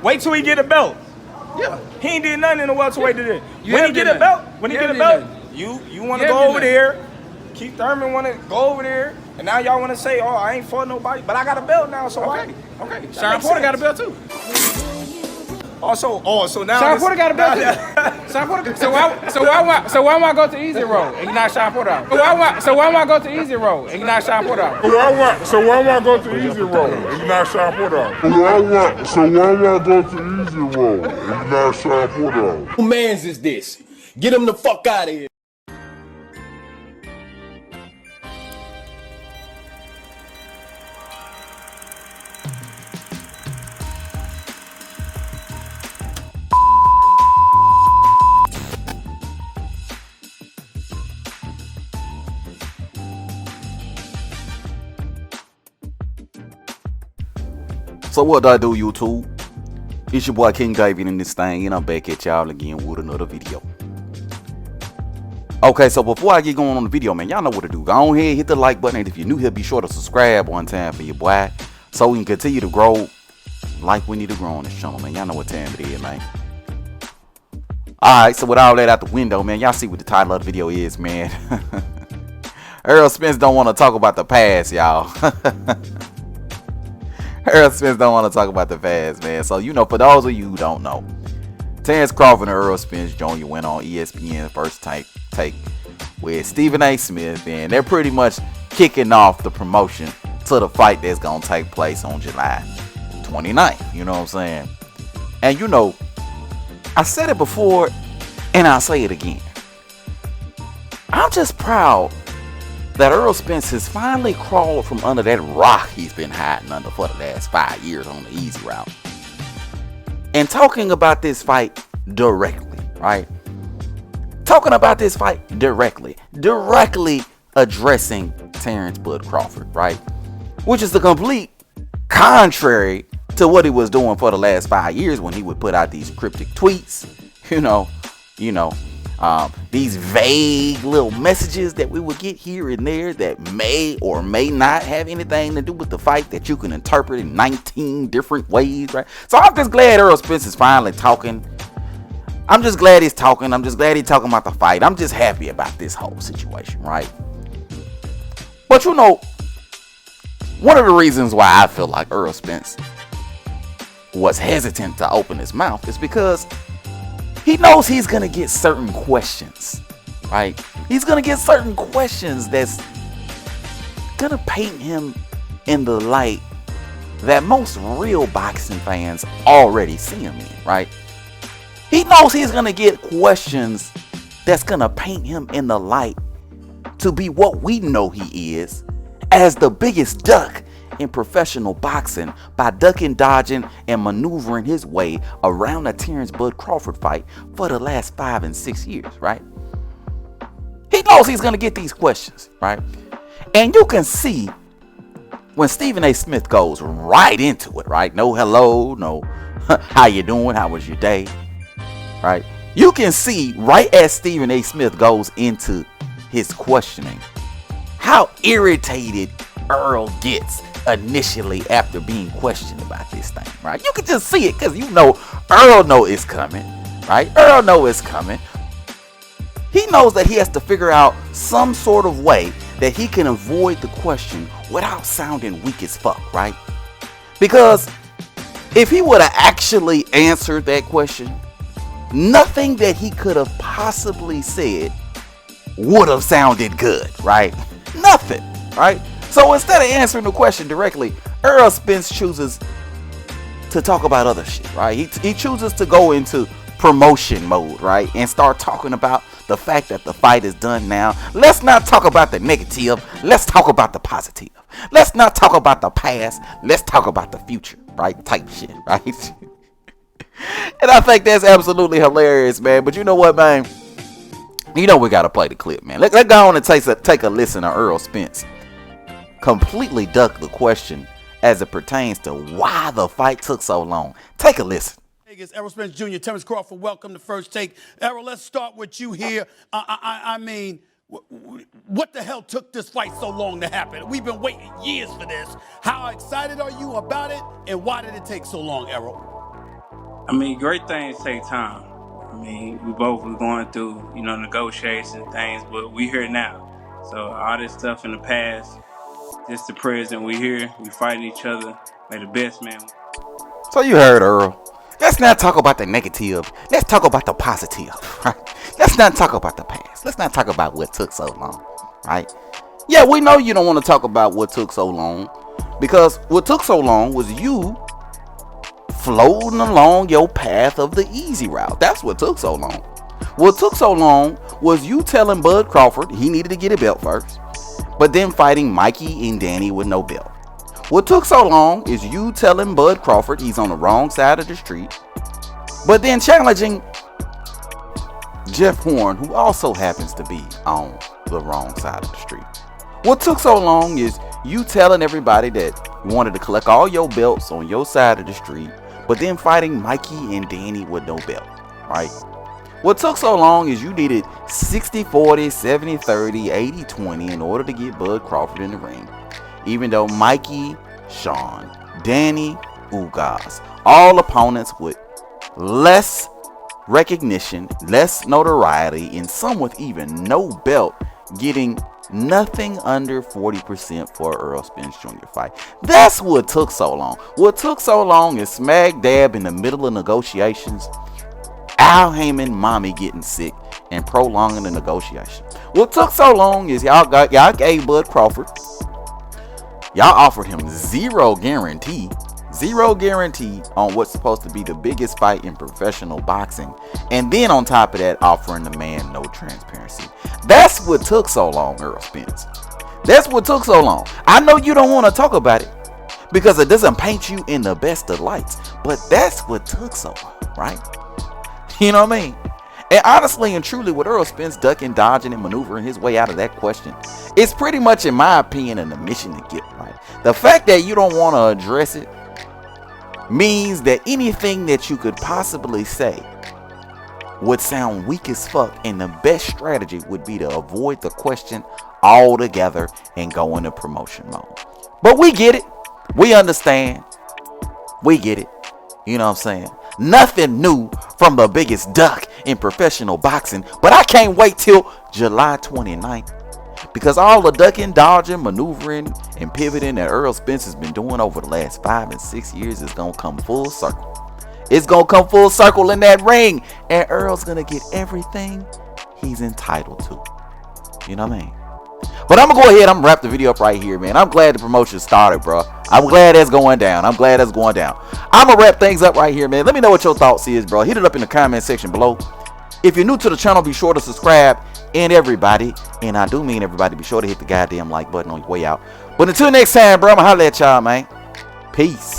Wait till he get a belt. Yeah. He ain't did nothing in the welterweight today. You When have he get did a belt, nothing. when he You get a have belt, did you want You to have go did over nothing. there. Keith Thurman want to go over there, and now y'all want to say, "Oh, I ain't fought nobody," but I got a belt now, so Okay. why? Okay. Sean Porter got a belt too. So now Sean this, Porter got a belt too. Sean Porter. So why am I go to easy road and you not Sean Porter out? So why am I go to easy road and you not Sean Porter out? So why am I go to easy road and you not Sean Porter out? So why am I go to easy road and you not Sean Porter out? Who mans is this? Get him the fuck out of here. So what do I do, YouTube? It's your boy King David in this thing, and I'm back at y'all again with another video. Okay, so before I get going on the video, man, y'all know what to do. Go ahead, hit the like button, and if you're new here, be sure to subscribe one time for your boy, so we can continue to grow like we need to grow on this channel, man. Y'all know what time it is, man. Alright, so with all that out the window, man, y'all see what the title of the video is, man. Errol Spence don't want to talk about the past, y'all. Errol Spence don't want to talk about the past, man. So, you know, for those of you who don't know, Terence Crawford and Errol Spence Jr. went on ESPN First Take with Stephen A. Smith, and they're pretty much kicking off the promotion to the fight that's going to take place on July 29th. You know what I'm saying? And, you know, I said it before, and I'll say it again. I'm just proud that Errol Spence has finally crawled from under that rock he's been hiding under for the last 5 years on the easy route. And talking about this fight directly, right? Talking about this fight directly addressing Terence Bud Crawford, right? Which is the complete contrary to what he was doing for the last 5 years when he would put out these cryptic tweets, these vague little messages that we would get here and there that may or may not have anything to do with the fight that you can interpret in 19 different ways, right? So I'm just glad Errol Spence is finally talking. I'm just glad he's talking. I'm just glad he's talking about the fight. I'm just happy about this whole situation, right? But you know, one of the reasons why I feel like Errol Spence was hesitant to open his mouth is because he knows he's going to get certain questions, right? He's going to get certain questions that's going to paint him in the light that most real boxing fans already see him in, right? He knows he's going to get questions that's going to paint him in the light to be what we know he is, as the biggest duck in professional boxing, by ducking, dodging, and maneuvering his way around the Terence Bud Crawford fight for the last 5 and 6 years, right? He knows he's going to get these questions, right? And you can see when Stephen A. Smith goes right into it, right? No hello, no how you doing, how was your day, right? You can see right as Stephen A. Smith goes into his questioning how irritated Earl gets initially after being questioned about this thing, right? You can just see it because you know Earl know it's coming, right? Earl know it's coming. He knows that he has to figure out some sort of way that he can avoid the question without sounding weak as fuck, right? Because if he would have actually answered that question, nothing that he could have possibly said would have sounded good, right? Nothing, right? So instead of answering the question directly, Errol Spence chooses to talk about other shit, right? He chooses to go into promotion mode, right? And start talking about the fact that the fight is done now. Let's not talk about the negative. Let's talk about the positive. Let's not talk about the past. Let's talk about the future, right? Type shit, right? And I think that's absolutely hilarious, man. But you know what, man? You know we got to play the clip, man. Let's go on and take a listen to Errol Spence completely duck the question as it pertains to why the fight took so long. Take a listen. It's Errol Spence Jr., Terence Crawford, welcome to First Take. Errol, let's start with you here. I mean, what the hell took this fight so long to happen? We've been waiting years for this. How excited are you about it, and why did it take so long, Errol? I mean, great things take time. I mean, we both were going through, negotiations and things, but we here now. So all this stuff in the past, just the present. We here, we fighting each other. May the best man. So you heard Earl. Let's not talk about the negative. Let's talk about the positive. Right? Let's not talk about the past. Let's not talk about what took so long. Right? Yeah, we know you don't want to talk about what took so long, because what took so long was you floating along your path of the easy route. That's what took so long. What took so long was you telling Bud Crawford he needed to get a belt first, but then fighting Mikey and Danny with no belt. What took so long is you telling Bud Crawford he's on the wrong side of the street, but then challenging Jeff Horn, who also happens to be on the wrong side of the street. What took so long is you telling everybody that you wanted to collect all your belts on your side of the street, but then fighting Mikey and Danny with no belt, right? What took so long is you needed 60-40, 70-30, 80-20 in order to get Bud Crawford in the ring. Even though Mikey, Sean, Danny, Ugas, all opponents with less recognition, less notoriety, and some with even no belt, getting nothing under 40% for Errol Spence Jr. fight. That's what took so long. What took so long is smack dab in the middle of negotiations, Al Heyman mommy getting sick and prolonging the negotiation. What took so long is y'all gave Bud Crawford, y'all offered him zero guarantee on what's supposed to be the biggest fight in professional boxing, and then on top of that, offering the man no transparency. That's what took so long, Errol Spence. That's what took so long. I know you don't want to talk about it because it doesn't paint you in the best of lights, but that's what took so long, right? You know what I mean? And honestly and truly, with Errol Spence ducking, dodging, and maneuvering his way out of that question, it's pretty much, in my opinion, an admission to guilt, right? The fact that you don't want to address it means that anything that you could possibly say would sound weak as fuck, and the best strategy would be to avoid the question altogether and go into promotion mode. But we get it. We understand. We get it. You know what I'm saying? Nothing new from the biggest duck in professional boxing, but I can't wait till July 29th. Because all the ducking, dodging, maneuvering, and pivoting that Errol Spence has been doing over the last 5 and 6 years is going to come full circle. It's going to come full circle in that ring. And Earl's going to get everything he's entitled to. You know what I mean? But I'm going to go ahead. I'm going to wrap the video up right here, man. I'm glad the promotion started, bro. I'm glad that's going down. I'm glad that's going down. I'm going to wrap things up right here, man. Let me know what your thoughts is, bro. Hit it up in the comment section below. If you're new to the channel, be sure to subscribe. And everybody, and I do mean everybody, be sure to hit the goddamn like button on your way out. But until next time, bro, I'm going to holler at y'all, man. Peace.